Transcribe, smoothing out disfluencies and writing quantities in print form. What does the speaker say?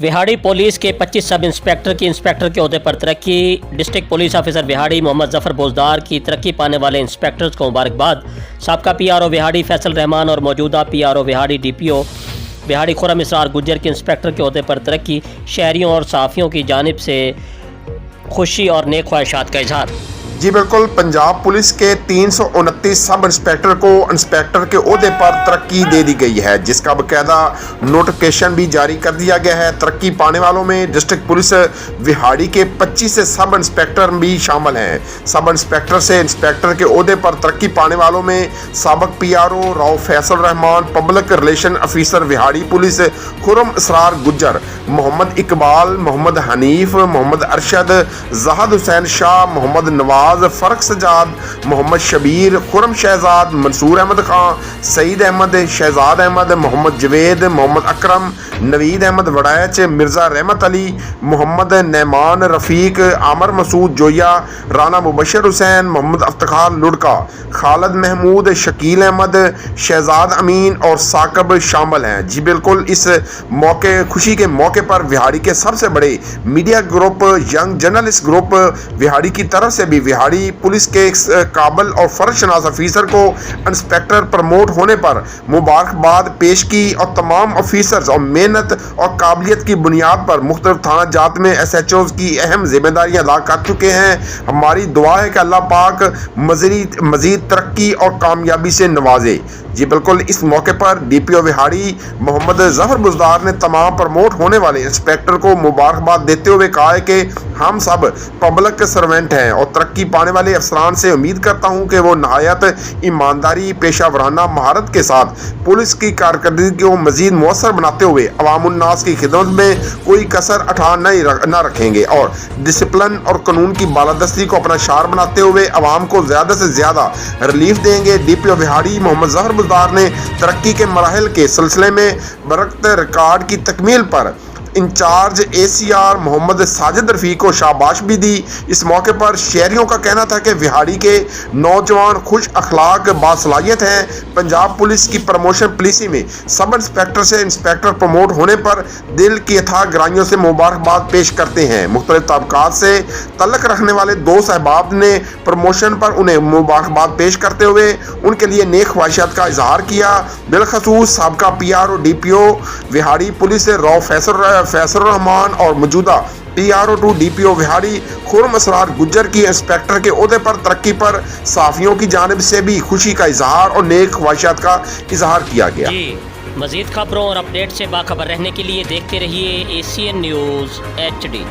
Vehari police के 25 sub inspector की inspector के ओहदे पर तरक्की। District police officer Vehari Mohammad Zafar Bozdar की तरक्की पाने वाले इंस्पेक्टर्स को मुबारकबाद। साबका पीआरओ विहाड़ी फैसल रहमान और मौजूदा पीआरओ विहाड़ी डीपीओ विहाड़ी खुर्रम इसरार गुज्जर के इंस्पेक्टर के ओहदे पर तरक्की। शहरियों और सहाफ़ियों की जानिब से खुशी और नेक ख्वाहिशात का इजहार। जी बिल्कुल, पंजाब पुलिस के 329 सब इंस्पेक्टर को इंस्पेक्टर के ओहदे पर तरक्की दे दी गई है, जिसका बाकायदा नोटिफिकेशन भी जारी कर दिया गया है। तरक्की पाने वालों में डिस्ट्रिक्ट पुलिस विहाड़ी के 25 से सब इंस्पेक्टर भी शामिल हैं। सब इंस्पेक्टर से इंस्पेक्टर के ओहदे पर तरक्की पाने वालों में साबक PRO Rao Faisal Rehman, public relation officer Vehari police Khurram Israr Gujjar, Mohammad Iqbal, Mohammad Hanif, Mohammad Arshad, Jahad Hussain Shah, Mohammad Nawaz, फरक सजाद, मोहम्मद शबीर, खुर्रम शहजाद, मंसूर अहमद खान, सईद अहमद, शहजाद अहमद, मोहम्मद जवेद, मोहम्मद अकरम, नवीद अहमद वड़ैच, मिर्ज़ा रहमत अली, मोहम्मद नैमान रफ़ीक, आमर मसूद जोया, राना मुबशर हुसैन, मोहम्मद अफ्तार लुड़का, खालिद महमूद, शकील अहमद, शहजाद अमीन और साकब शामिल हैं। जी बिल्कुल, इस मौके खुशी के मौके पर विहाड़ी के सबसे बड़े media group young journalist group Vehari की तरफ से भी विहाड़ी पुलिस के काबिल और फर्जशनास ऑफिसर को इंस्पेक्टर प्रमोट होने पर मुबारकबाद पेश की और तमाम ऑफिसर्स और मेहनत और काबिलियत की बुनियाद पर मुख्तलिफ थाना जात में SHOs की अहम जिम्मेदारियां अदा कर चुके हैं। हमारी दुआ है कि अल्लाह पाक मज़ीद तरक्की और कामयाबी से नवाजे। जी बिल्कुल, इस मौके पर DPO विहाड़ी मोहम्मद जफर बोजदार ने तमाम प्रमोट होने वाले इंस्पेक्टर को मुबारकबाद देते हुए कहा है कि हम सब पब्लिक के सर्वेंट हैं और तरक्की पाने वाले अफसरान से उम्मीद करता हूं कि वो नहायत ईमानदारी, पेशा वराना महारत के साथ पुलिस की कारकर्दगी को मज़ीद मौसर बनाते हुए अवामुन्नास की खिदमत में कोई कसर न रखेंगे और डिसिप्लिन और कानून की बालादस्ती को अपना शार बनाते हुए अवाम को ज़्यादा से ज़्यादा रिलीफ देंगे। DPO विहाड़ी मोहम्मद जफर बोजदार ने तरक्की के मराहल के सिलसिले में बरकत रिकॉर्ड की तकमील पर इंचार्ज ACR मोहम्मद साजिद रफ़ी को शाबाश भी दी। इस मौके पर शहरियों का कहना था कि विहाड़ी के नौजवान खुश अखलाक बासलाहियत हैं। पंजाब पुलिस की प्रमोशन पॉलिसी में सब इंस्पेक्टर से इंस्पेक्टर प्रमोट होने पर दिल की अथाह गहराइयों से मुबारकबाद पेश करते हैं। मुख्तलिफ तबकात से तल्लुक़ रखने वाले दो सहबाब ने प्रमोशन पर उन्हें मुबारकबाद पेश करते हुए उनके लिए नेक ख्वाहिशात का इजहार किया। बिलखसूस साबका PRO DPO Vehari police Rao Faisal Rahman और मौजूदा PRO2 DPO विहाड़ी खुर्रम इसरार गुज्जर की इंस्पेक्टर के ओहदे पर तरक्की पर सहाफ़ियों की जानिब से भी खुशी का इजहार और नेक ख्वाहिशात का इजहार किया गया। मज़ीद खबरों और अपडेट से बाखबर रहने के लिए देखते रहिए ACN News HD।